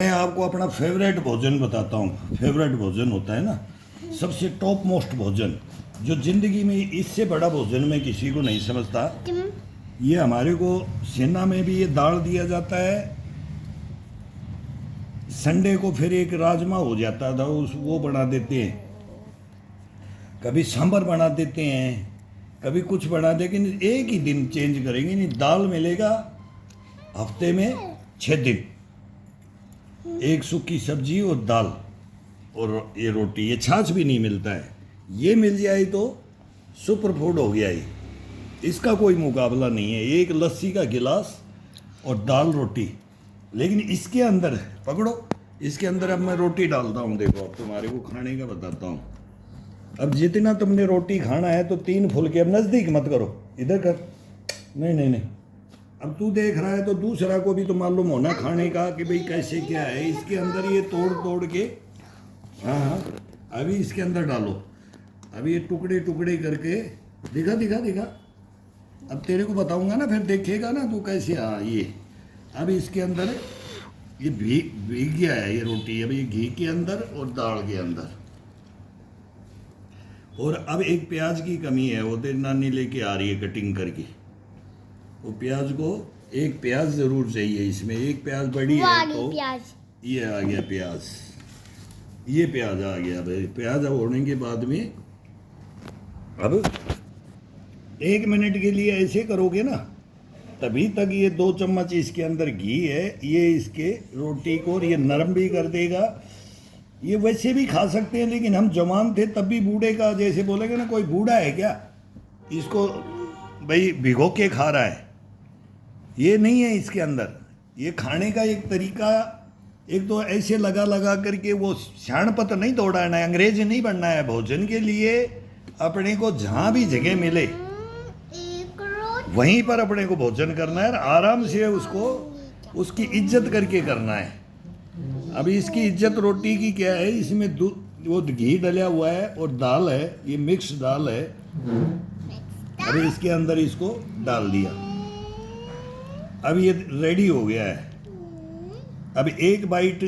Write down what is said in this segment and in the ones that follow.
मैं आपको अपना फेवरेट भोजन बताता हूँ। फेवरेट भोजन होता है ना, सबसे टॉप मोस्ट भोजन, जो जिंदगी में इससे बड़ा भोजन मैं किसी को नहीं समझता। ये हमारे को सेना में भी ये दाल दिया जाता है। संडे को फिर एक राजमा हो जाता था, उस वो बना देते हैं, कभी सांभर बना देते हैं, कभी कुछ बना देंगे। एक ही दिन चेंज करेंगे नहीं। दाल मिलेगा हफ्ते में 6 दिन, एक सूखी सब्जी और दाल और ये रोटी। ये छाछ भी नहीं मिलता है। ये मिल जाए तो सुपर फूड हो गया। ये इसका कोई मुकाबला नहीं है। एक लस्सी का गिलास और दाल रोटी। लेकिन इसके अंदर पकड़ो, इसके अंदर अब मैं रोटी डालता हूँ। देखो अब तुम्हारे को खाने का बताता हूँ। अब जितना तुमने रोटी खाना है तो 3 फुलके, अब नज़दीक मत करो, इधर कर। नहीं नहीं नहीं, अब तू देख रहा है तो दूसरा को भी तो मालूम होना खाने का कि भाई कैसे क्या है। इसके अंदर ये तोड़ तोड़ के, हाँ हाँ, अभी इसके अंदर डालो। अभी ये टुकड़े टुकड़े करके दिखा दिखा दिखा। अब तेरे को बताऊंगा ना, फिर देखेगा ना तू कैसे। हाँ ये अब इसके अंदर ये भीग गया है ये रोटी। अब ये घी के अंदर और दाल के अंदर। और अब एक प्याज की कमी है, वो तेरी नानी लेके आ रही है कटिंग करके। वो प्याज को, एक प्याज जरूर चाहिए इसमें। एक प्याज बड़ी है तो प्याज। ये आ गया प्याज, ये प्याज आ गया भाई। प्याज अब होने के बाद में अब 1 मिनट के लिए ऐसे करोगे ना, तभी तक ये 2 चम्मच इसके अंदर घी है, ये इसके रोटी को और ये नरम भी कर देगा। ये वैसे भी खा सकते हैं, लेकिन हम जवान थे तब भी बूढ़े का जैसे बोलेंगे ना, कोई बूढ़ा है क्या इसको भाई भिगो के खा रहा है। ये नहीं है इसके अंदर। ये खाने का एक तरीका, एक तो ऐसे लगा लगा करके वो शानपत नहीं दौड़ाना है, अंग्रेज नहीं बनना है। भोजन के लिए अपने को जहाँ भी जगह मिले वहीं पर अपने को भोजन करना है, आराम से उसको उसकी इज्जत करके करना है। अभी इसकी इज्जत रोटी की क्या है, इसमें दूध, वो घी डला हुआ है और दाल है, ये मिक्स दाल है। अभी इसके अंदर इसको डाल दिया, अब ये रेडी हो गया है। अब एक बाइट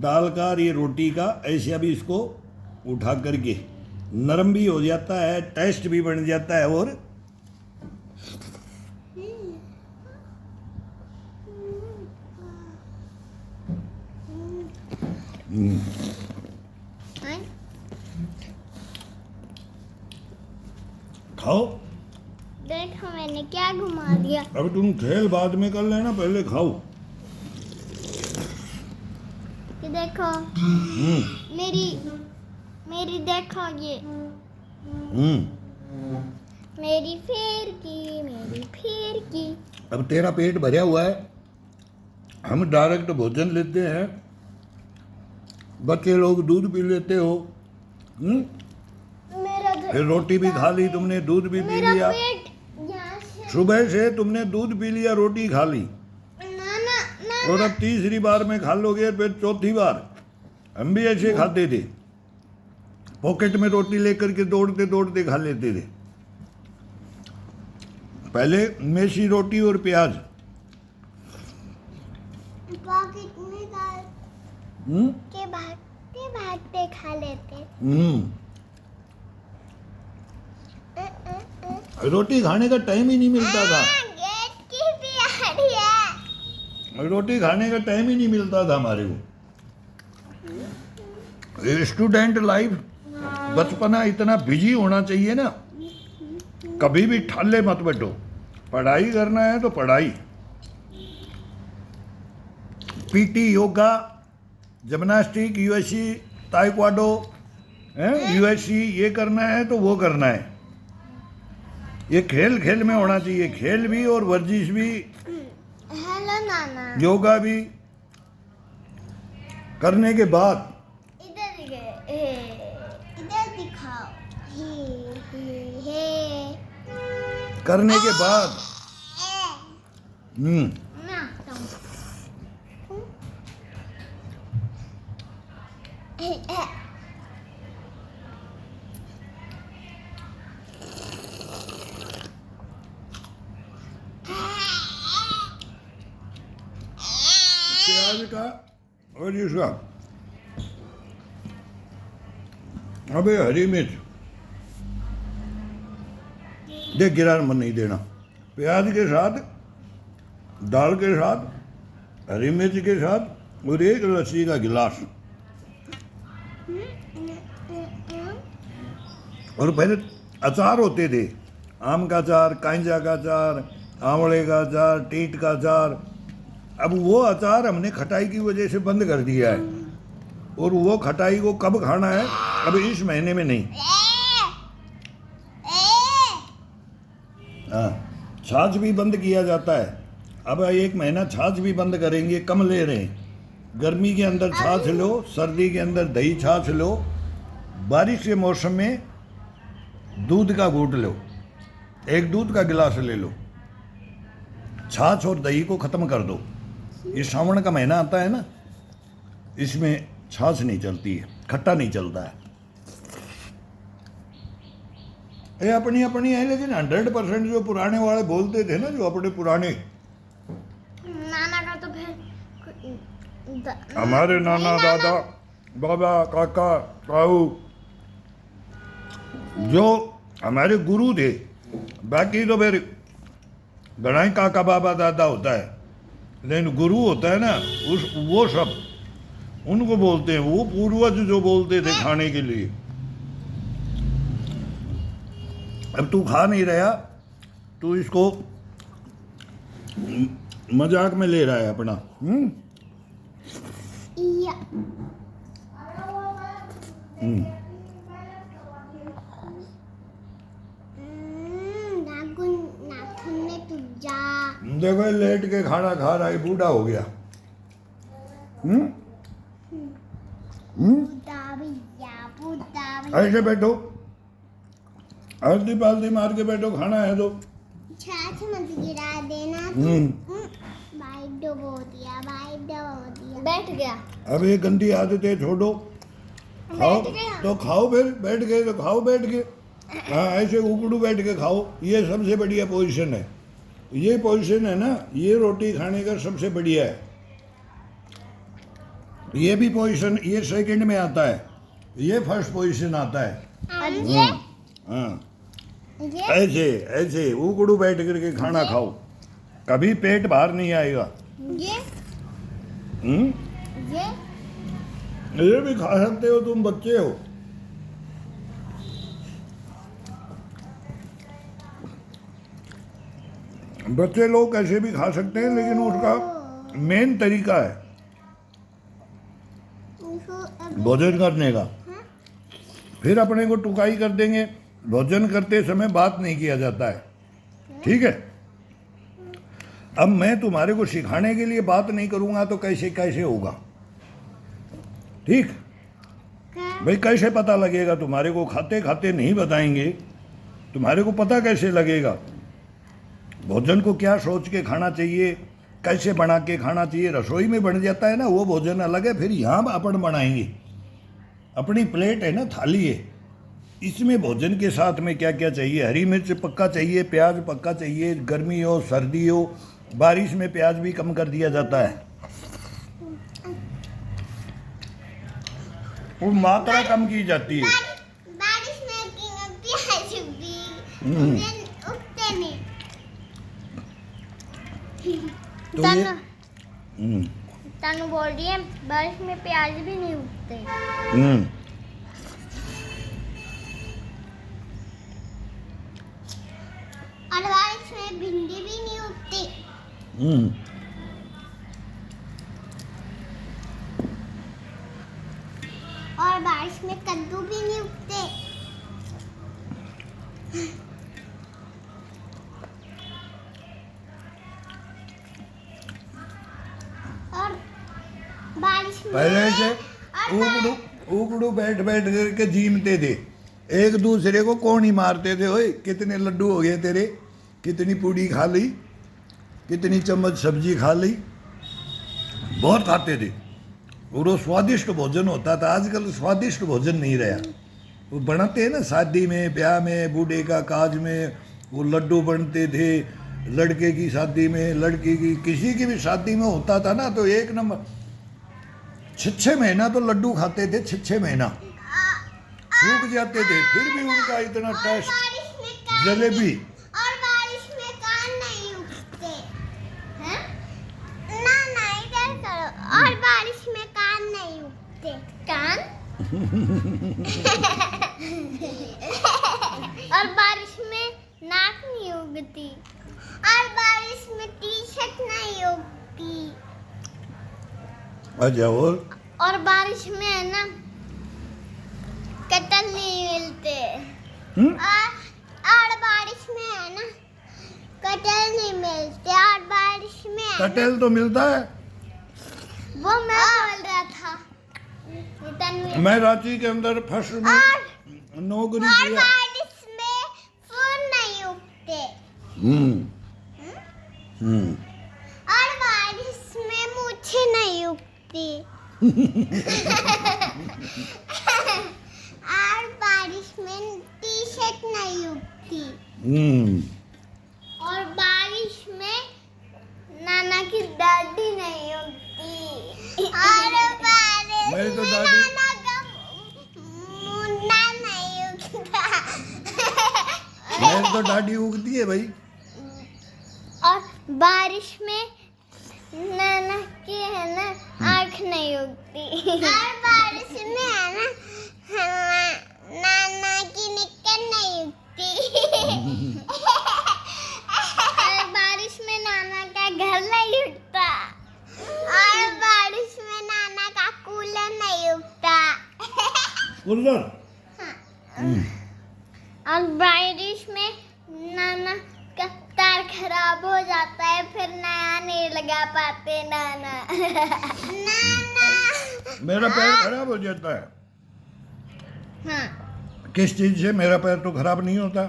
दाल का और ये रोटी का ऐसे अभी इसको उठा करके नरम भी हो जाता है, टेस्ट भी बन जाता है। और खाओ। देखो मैंने क्या घुमा दिया। अब तुम खेल बाद में कर लेना, पहले खाओ। ये देखो मेरी देखो ये मेरी फिर की। अब तेरा पेट भरा हुआ है, हम डायरेक्ट भोजन लेते हैं। बच्चे लोग दूध पी लेते हो। फिर रोटी भी खा ली तुमने, दूध भी पी लिया। सुबह से तुमने दूध पी लिया, रोटी खा ली, और अब तीसरी बार में खा लोगे, फिर चौथी बार। हम भी ऐसे खाते थे, पॉकेट में रोटी लेकर के दौड़ते दौड़ते खा लेते थे। पहले मेसी रोटी और प्याज पॉकेट में डाल के भागते खा लेते। रोटी खाने का टाइम ही नहीं मिलता था। गेट की भी आ रही है। रोटी खाने का टाइम ही नहीं मिलता था हमारे को। स्टूडेंट लाइफ, बचपना इतना बिजी होना चाहिए ना, कभी भी ठाले मत बैठो। पढ़ाई करना है तो पढ़ाई, PT, yoga, gymnastic, USC, taekwondo, USC, ये करना है तो वो करना है। ये खेल खेल में होना चाहिए, खेल भी और वर्जिश भी। हेलो नाना। योगा भी करने के बाद इधर दिखाओ। हे करने के बाद ना प्याज का और इसका अबे हरी मिर्च देख गिरा मन नहीं देना, प्याज के साथ, दाल के साथ, हरी मिर्च के साथ और एक लस्सी का गिलास। और पहले अचार होते थे, आम का अचार, कांजा का अचार, आंवले का अचार, टीट का अचार। अब वो अचार हमने खटाई की वजह से बंद कर दिया है, और वो खटाई को कब खाना है? अब इस महीने में नहीं। हाँ, छाछ भी बंद किया जाता है। अब एक महीना छाछ भी बंद करेंगे, कम ले रहे हैं। गर्मी के अंदर छाछ लो, सर्दी के अंदर दही छाछ लो, बारिश के मौसम में दूध का घूंट लो, एक दूध का गिलास ले लो। छाछ और दही को खत्म कर दो। ये श्रावण का महीना आता है ना, इसमें छाछ नहीं चलती है, खट्टा नहीं चलता है। ये अपनी अपनी है, लेकिन 100% जो पुराने वाले बोलते थे ना, जो अपने पुराने नाना का तो फिर हमारे नाना, दादा, बाबा, काका, ताऊ, जो हमारे गुरु थे, बाकी तो फिर घना ही काका बाबा दादा होता है, लेकिन गुरु होता है ना, वो सब उनको बोलते हैं, वो पूर्वज जो बोलते थे खाने के लिए। अब तू खा नहीं रहा, तू इसको मजाक में ले रहा है अपना। या नाखून में तू जा। देखो लेट के खाना खा रहा है, बूढ़ा हो गया। बूढ़ा भैया। ऐसे बैठो, हल्दी पाल्दी मार के बैठो, खाना है तो। छाछ मत गिरा देना। भाई डुबो दिया, भाई डुबो दिया। बैठ गया। अब ये गंदी आदतें छोड़ो, खाओ तो खाओ, फिर बैठ गए तो खाओ बैठ के। हाँ, ऐसे उकड़ू बैठ के खाओ, ये सबसे बढ़िया पोजीशन है। ये पोजीशन है ना, ये रोटी खाने का सबसे बढ़िया है। ये भी पोजीशन, ये सेकंड में आता है, ये फर्स्ट पोजीशन आता है। और ये हाँ, ऐसे ऐसे उकड़ू बैठ करके खाना खाओ, कभी पेट बाहर नहीं आएगा। ये ये भी खा सकते हो, तुम बच्चे हो। बच्चे लोग कैसे भी खा सकते हैं, लेकिन उसका मेन तरीका है भोजन करने का। फिर अपने को टुकाई कर देंगे, भोजन करते समय बात नहीं किया जाता है, ठीक है। अब मैं तुम्हारे को सिखाने के लिए बात नहीं करूंगा तो कैसे कैसे होगा, ठीक भाई? कैसे पता लगेगा तुम्हारे को? खाते खाते नहीं बताएंगे, तुम्हारे को पता कैसे लगेगा? भोजन को क्या सोच के खाना चाहिए, कैसे बना के खाना चाहिए? रसोई में बन जाता है ना, वो भोजन अलग है। फिर यहाँ अपन बनाएंगे, अपनी प्लेट है ना, थाली है, इसमें भोजन के साथ में क्या क्या चाहिए? हरी मिर्च पक्का चाहिए, प्याज पक्का चाहिए, गर्मी हो सर्दी हो, बारिश में प्याज भी कम कर दिया जाता है, वो मात्रा कम की जाती है। बारिश में प्याज भी उगते नहीं। तो ये तानू बोल रही है बारिश में प्याज भी नहीं उगते। और बारिश में भिंडी भी नहीं उगती। और बारिश में कद्दू भी नहीं उगते। और बारिश में पहले से उकड़ू बैठ बैठ करके जीमते थे, एक दूसरे को कौन ही मारते थे। ओए कितने लड्डू हो गए तेरे, कितनी पूड़ी खा ली, कितनी चम्मच सब्जी खा ली, बहुत खाते थे। और वो स्वादिष्ट भोजन होता था। आजकल स्वादिष्ट भोजन नहीं रहा। वो बनाते हैं ना शादी में, ब्याह में, बूढ़े का काज में, वो लड्डू बनते थे। लड़के की शादी में, लड़की की, किसी की भी शादी में होता था ना, तो एक नंबर 6 महीना तो लड्डू खाते थे, 6 महीना सूख जाते थे, फिर भी उनका इतना टेस्ट। बारिश में कान जलेबी और बारिश में कान नहीं उगते हैं ना, ना इधर करो। और बारिश में कान नहीं उगते, कान और बारिश में नाक नहीं उगती, और बारिश में टी शर्ट नहीं उगती, अच्छा और बारिश में है ना कटल नहीं मिलते, हम्म? और बारिश में है ना कटल नहीं मिलते, और बारिश में है ना, कटहल तो मिलता है। वो मैं बोल रहा था तन्वी। मैं रांची के अंदर फर्स्ट में और नौकरी और किया। बारिश में फूल नहीं उगते, हम्म हम्म और बारिश में मूछें नहीं उगती, और बारिश में टी शर्ट नहीं उगती, हम्म और बारिश में नाना की दाढ़ी नहीं उगती, और बारिश मेरी तो में दाढ़ी- नाना का मुंडा नहीं उगता, मेरी तो दाढ़ी उगती है भाई। और बारिश में नाना की है ना आँख नहीं उगती, और बारिश में है ना नाना की निक्कर नहीं उगती, और बारिश में नाना का घर नहीं उगता, और बारिश में नाना का कूलर नहीं उगता, कूलर और बारिश में नाना का तार खराब हो जाता है, फिर नया नहीं लगा पाते नाना। नाना मेरा पैर खराब हो जाता है। हाँ, किस चीज से? मेरा पैर तो खराब नहीं होता।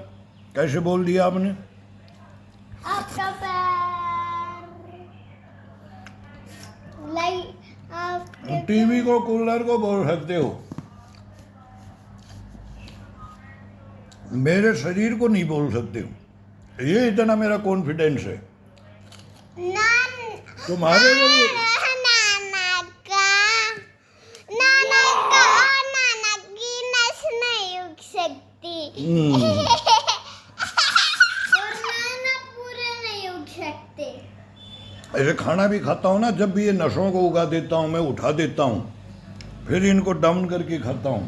कैसे बोल दिया आपने? आपका पैर आपके टीवी को कूलर को बोल सकते हो, मेरे शरीर को नहीं बोल सकते हो। ये इतना मेरा कॉन्फिडेंस है। तुम्हारे को भी नाना का और नाना की नस नहीं उग सकती, और नाना पूरे नहीं उग सकते। ऐसे खाना भी खाता हूँ ना, जब भी ये नसों को उगा देता हूँ, मैं उठा देता हूँ, फिर इनको डाउन करके खाता हूँ।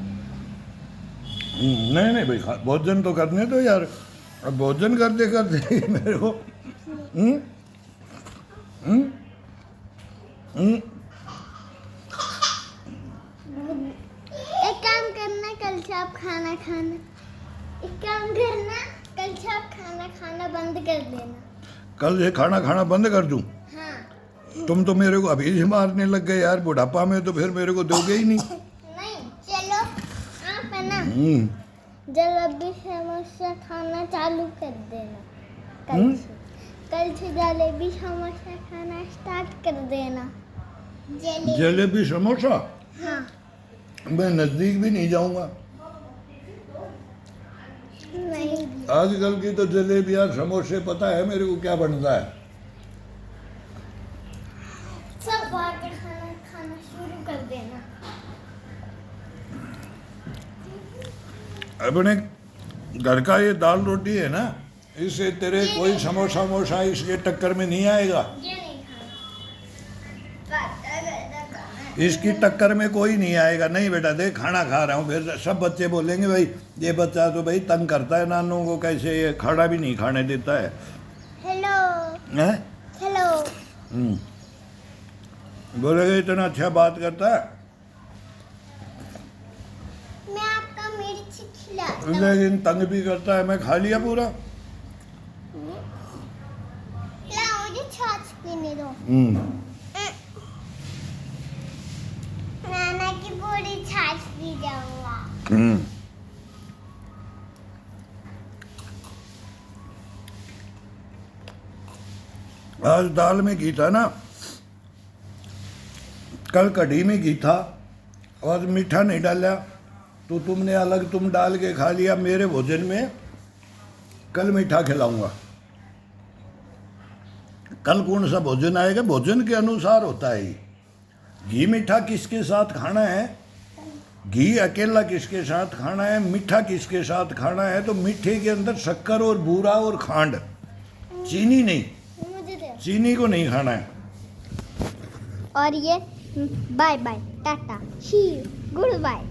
नहीं नहीं भाई, भोजन तो करने दो यार। अब भोजन करते करते मेरे को हम्म? हम्म? हम्म? एक काम करना, कल से आप खाना खाना, एक काम करना, कल से आप खाना खाना बंद कर देना। कल ये खाना खाना बंद कर दूं? हाँ, तुम तो मेरे को अभी से मारने लग गए यार। बुढ़ापा में तो फिर मेरे को दोगे ही नहीं। नहीं चलो आप है ना हम्म, जलेबी समोसा खाना चालू कर देना, हम्म? कल से जलेबी समोसा खाना स्टार्ट कर देना। जलेबी समोसा? हाँ, मैं नजदीक भी नहीं जाऊंगा। नहीं आजकल की तो जलेबी यार, समोसे पता है मेरे को क्या बनता है। सब बाहर का खाना खाना शुरू कर देना। अपने घर का ये दाल रोटी है ना, इससे तेरे कोई समोसा मोसा इसके टक्कर में नहीं आएगा। ये नहीं खाना, खाना इसकी टक्कर में कोई नहीं आएगा। नहीं बेटा देख, खाना खा रहा हूँ, फिर सब बच्चे बोलेंगे भाई ये बच्चा तो भाई तंग करता है नानों को, कैसे ये खाना भी नहीं खाने देता है। हेलो हैं? हेलो, बोलेगा इतना अच्छा बात करता है, मैं आपका मिर्च खिलाता हूँ। लेकिन तंग भी करता है। मैं खा लिया पूरा। लाओ मुझे छाछ पीने दो। नाना की पूरी छाछ पी जाऊंगा। आज दाल में घी था ना, कल कढ़ी में घी था, और मीठा नहीं डाला तो तुमने अलग तुम डाल के खा लिया। मेरे भोजन में कल मीठा खिलाऊंगा। कल कौन सा भोजन आएगा? भोजन के अनुसार होता है ये। घी मीठा किसके साथ खाना है? घी अकेला किसके साथ खाना है? मीठा किसके साथ खाना है? तो मीठे के अंदर शक्कर और बूरा और खांड, चीनी नहीं, मुझे दे। चीनी को नहीं खाना है। और ये बाय बाय टाटा शी गुड बाय।